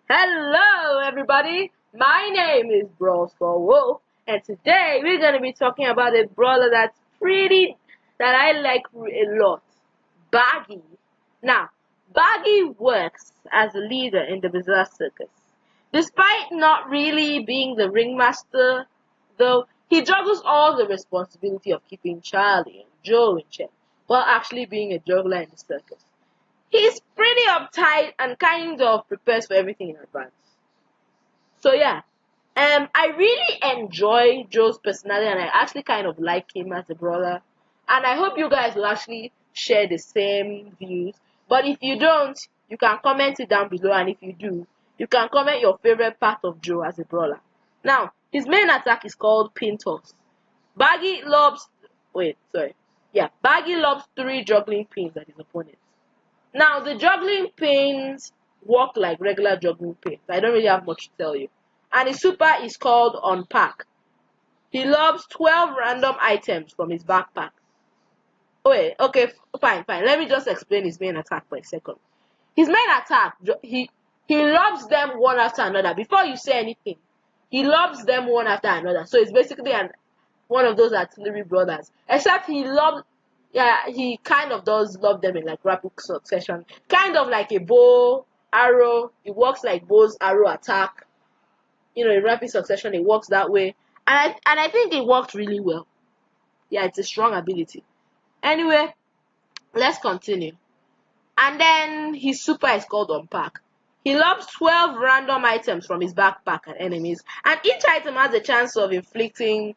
Hello everybody, my name is Wolf, and today we're going to be talking about a brawler that I like a lot, Baggy. Now, Baggy works as a leader in the Bizarre Circus. Despite not really being the ringmaster, though, he juggles all the responsibility of keeping Charlie and Joe in check, while actually being a juggler in the circus. He's pretty uptight and kind of prepares for everything in advance. So yeah, I really enjoy Joe's personality, and I actually kind of like him as a brother. And I hope you guys will actually share the same views. But if you don't, you can comment it down below, and if you do, you can comment your favorite part of Joe as a brawler. Now, his main attack is called Pin Toss. Baggy loves wait, sorry. Yeah, Baggy loves three juggling pins at his opponent. Now, the juggling pins work like regular juggling pins. I don't really have much to tell you. And his super is called UNPACK. He loves 12 random items from his backpack. Oh, wait, okay, fine. Let me just explain his main attack for a second. His main attack, he loves them one after another. Before you say anything, he loves them one after another. So it's basically one of those artillery brothers. Except he kind of does love them in like rapid succession. Kind of like a bow, arrow. It works like bow's arrow attack. In rapid succession, it works that way. And I think it worked really well. Yeah, it's a strong ability. Anyway, let's continue. And then his super is called Unpack. He loves 12 random items from his backpack at enemies, and each item has a chance of inflicting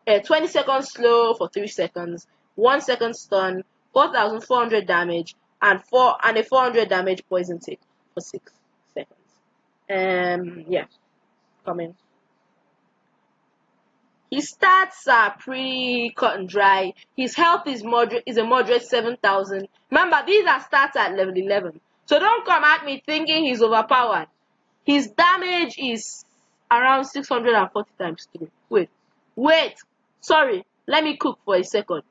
a 20 seconds slow for 3 seconds, 1 second stun, 4,400 damage, and a 400 damage poison tick for 6 seconds. Yeah, coming. His stats are pretty cut and dry. His health is a moderate 7,000. Remember, these are stats at level 11. So don't come at me thinking he's overpowered. His damage is around 640 times 3. Wait. Sorry. Let me cook for a second.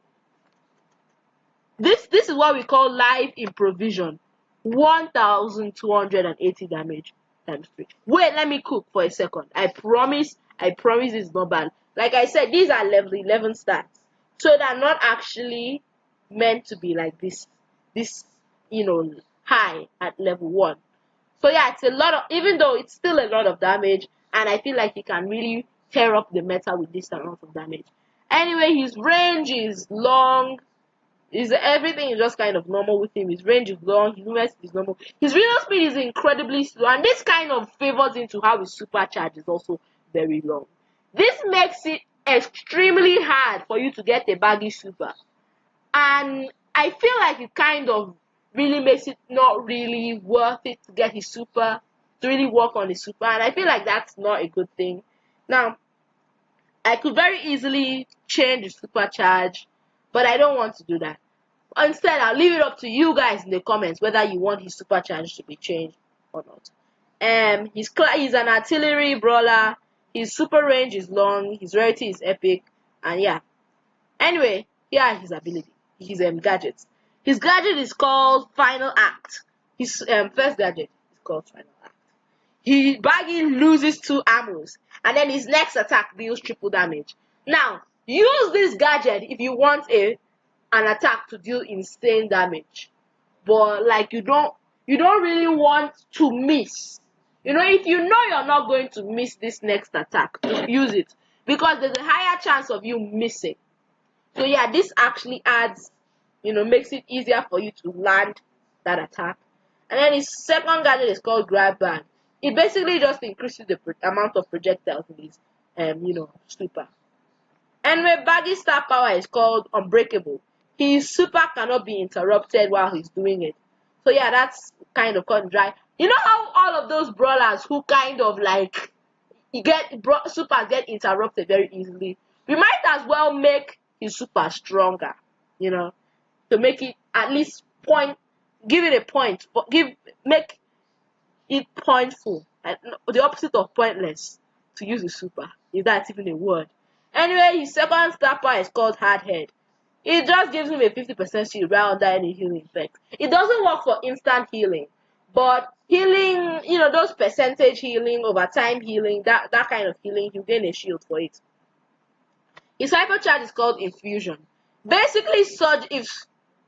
This is what we call live improvision. 1,280 damage times 3. Wait, let me cook for a second. I promise it's not bad. Like I said, these are level 11 stats. So they're not actually meant to be like this high at level 1. So yeah, it's a lot of, even though it's still a lot of damage, and I feel like he can really tear up the meta with this amount of damage. Anyway, his range is long. Everything is just kind of normal with him. His range is long, his movement is normal. His real speed is incredibly slow, and this kind of favors into how his supercharge is also very long. This makes it extremely hard for you to get a Baggy super, and I feel like it kind of really makes it not really worth it to get his super, to really work on his super, and I feel like that's not a good thing. Now, I could very easily change the supercharge, but I don't want to do that. Instead, I'll leave it up to you guys in the comments whether you want his supercharge to be changed or not. He's an artillery brawler. His super range is long. His rarity is epic, and yeah. Anyway, here are his ability. His gadgets. His gadget is called Final Act. His first gadget is called Final Act. Baggy loses 2 ammos, and then his next attack deals triple damage. Now, use this gadget if you want an attack to deal insane damage, but like you don't really want to miss. If you know you're not going to miss this next attack, use it, because there's a higher chance of you missing. So yeah, this actually adds, makes it easier for you to land that attack. And then his second gadget is called Grab Bag. It basically just increases the amount of projectiles in his super. Anyway, Baggy's star power is called Unbreakable. His super cannot be interrupted while he's doing it. So yeah, that's kind of cut and dry. You know how all of those brawlers who kind of like supers get interrupted very easily? We might as well make his super stronger, to make it at least give it a point, make it pointful, the opposite of pointless, to use the super, if that's even a word. Anyway, his second star power is called Hard Head. It just gives him a 50% shield right under any healing effect. It doesn't work for instant healing, But healing, those percentage healing, over time healing, that kind of healing, you gain a shield for it. His hypercharge is called infusion. Basically, Surge if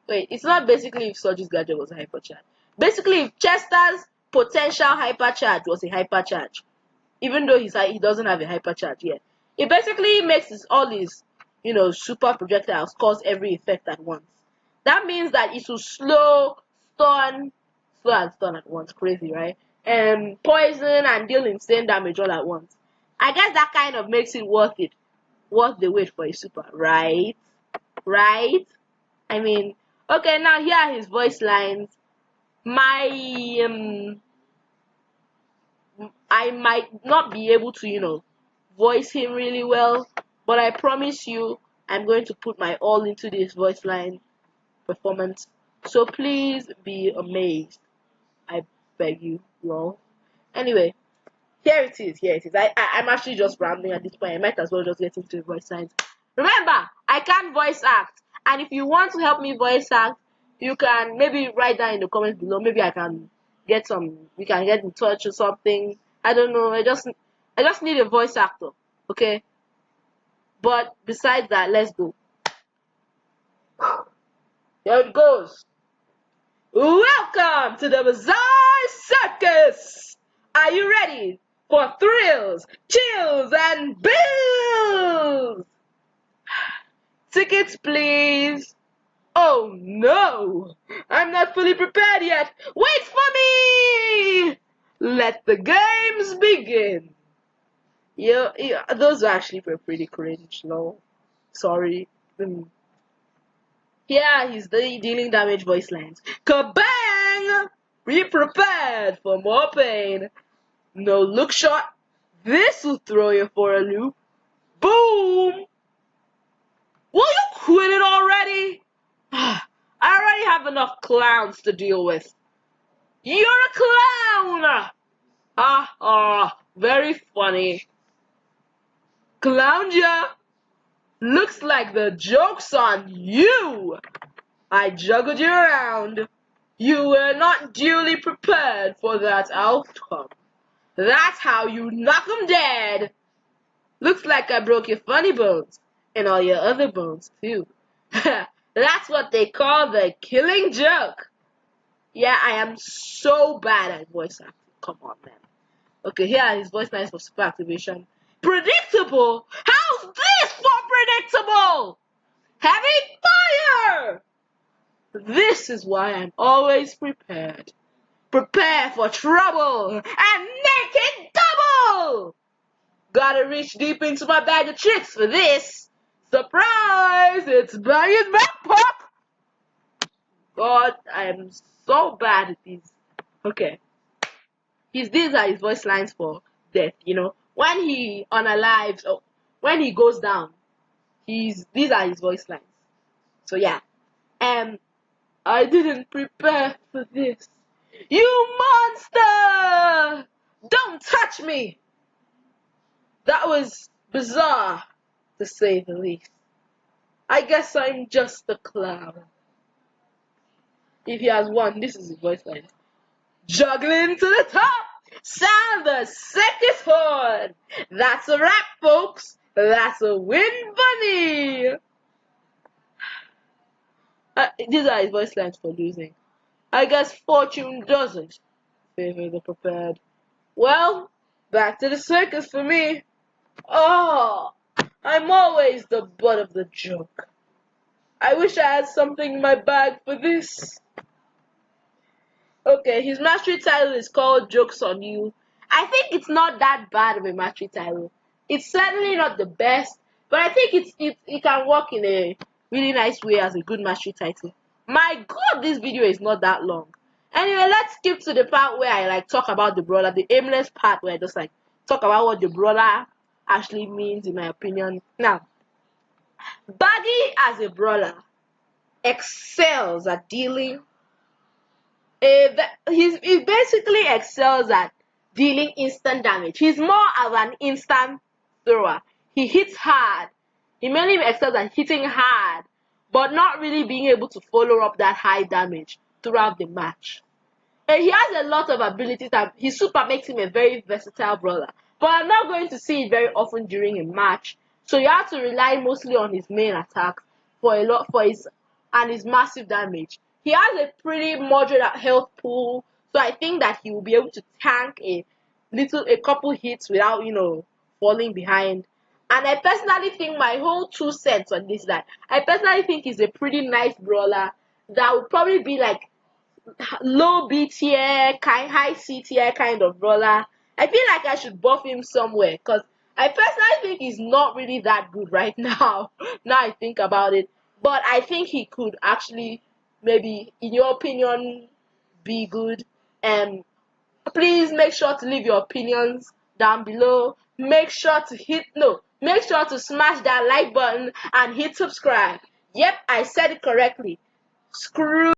wait, it's not basically if Surge's gadget was a hypercharge. Basically, if Chester's potential hypercharge was a hypercharge, even though he doesn't have a hypercharge yet, it basically makes all his super projectiles cause every effect at once. That means that it will slow and stun at once. Crazy, right? And poison and deal insane damage all at once. I guess that kind of makes it worth the wait for a super, right? Right? I mean, okay, now here are his voice lines. My I might not be able to, voice him really well, but I promise you I'm going to put my all into this voice line performance. So please be amazed. I beg you, lol. Anyway, here it is. Here it is. I'm actually just rambling at this point. I might as well just get into the voice lines. Remember, I can't voice act. And if you want to help me voice act, you can maybe write down in the comments below. Maybe we can get in touch or something. I don't know. I just need a voice actor. Okay? But besides that, let's go. Here it goes. Welcome to the Bizarre Circus! Are you ready for thrills, chills, and bills? Tickets, please. Oh no! I'm not fully prepared yet. Wait for me! Let the games begin. Yeah, those actually were pretty cringe, no? Sorry. Here he's dealing damage voice lines. Kabang! Be prepared for more pain. No look shot. This will throw you for a loop. Boom! Will you quit it already? I already have enough clowns to deal with. You're a clown! Very funny. Clownja! Looks like the joke's on you! I juggled you around. You were not duly prepared for that outcome. That's how you knock 'em dead. Looks like I broke your funny bones, and all your other bones too. That's what they call the killing joke. Yeah, I am so bad at voice acting. Come on, man. Okay, here are his voice lines for super activation. Predictable? How's this for predictable? Heavy fire! This is why I'm always prepared. Prepare for trouble and make it double! Gotta reach deep into my bag of tricks for this. Surprise! It's Baggy's backpack! God, I am so bad at these. Okay. These are his voice lines for death, When he unalives, or when he goes down, these are his voice lines. So yeah. I didn't prepare for this. You monster! Don't touch me! That was bizarre, to say the least. I guess I'm just a clown. If he has one, this is his voice line. Juggling to the top! Sound the sickest horn! That's a wrap, folks! That's a win bunny! These are his voice lines for losing. I guess fortune doesn't favor the prepared. Well, back to the circus for me. Oh, I'm always the butt of the joke. I wish I had something in my bag for this. Okay, his mastery title is called Joke's on You. I think it's not that bad of a mastery title. It's certainly not the best, but I think it can work in a really nice way as a good mastery title. My god, this video is not that long. Anyway, let's skip to the part where I talk about the brawler, the aimless part where I just talk about what the brawler actually means in my opinion. Now, Baggy as a brawler excels at dealing he basically excels at dealing instant damage. He's more of an instant thrower. He hits hard. He mainly excels at hitting hard, but not really being able to follow up that high damage throughout the match. he has a lot of abilities, and his super makes him a very versatile brawler. But I'm not going to see it very often during a match. So you have to rely mostly on his main attack for a lot for his and his massive damage. He has a pretty moderate health pool, so I think that he will be able to tank a couple hits without falling behind. And I personally think my whole 2 cents on this, that I personally think he's a pretty nice brawler that would probably be like low B tier, high C tier kind of brawler. I feel like I should buff him somewhere because I personally think he's not really that good right now. Now I think about it, but I think he could actually, maybe, in your opinion, be good. And please make sure to leave your opinions down below. Make sure to make sure to smash that like button and hit subscribe. Yep, I said it correctly. Screw